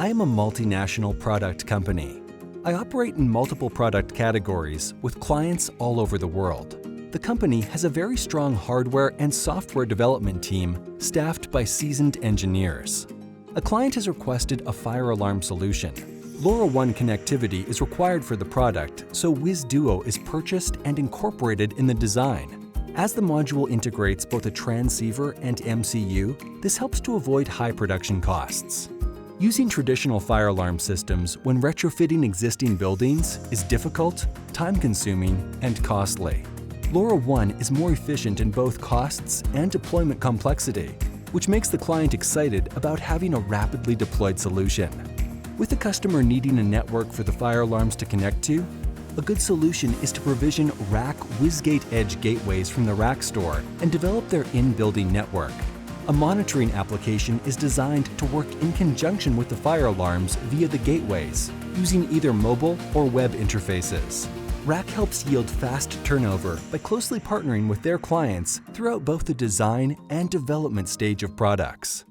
I am a multinational product company. I operate in multiple product categories with clients all over the world. The company has a very strong hardware and software development team staffed by seasoned engineers. A client has requested a fire alarm solution. LoRaWAN connectivity is required for the product, so WisDuo is purchased and incorporated in the design. As the module integrates both a transceiver and MCU, this helps to avoid high production costs. Using traditional fire alarm systems when retrofitting existing buildings is difficult, time-consuming, and costly. LoRaWAN is more efficient in both costs and deployment complexity, which makes the client excited about having a rapidly deployed solution. With the customer needing a network for the fire alarms to connect to, a good solution is to provision RAK WisGate Edge gateways from the RAK store and develop their in-building network. A monitoring application is designed to work in conjunction with the fire alarms via the gateways, using either mobile or web interfaces. RAK helps yield fast turnover by closely partnering with their clients throughout both the design and development stage of products.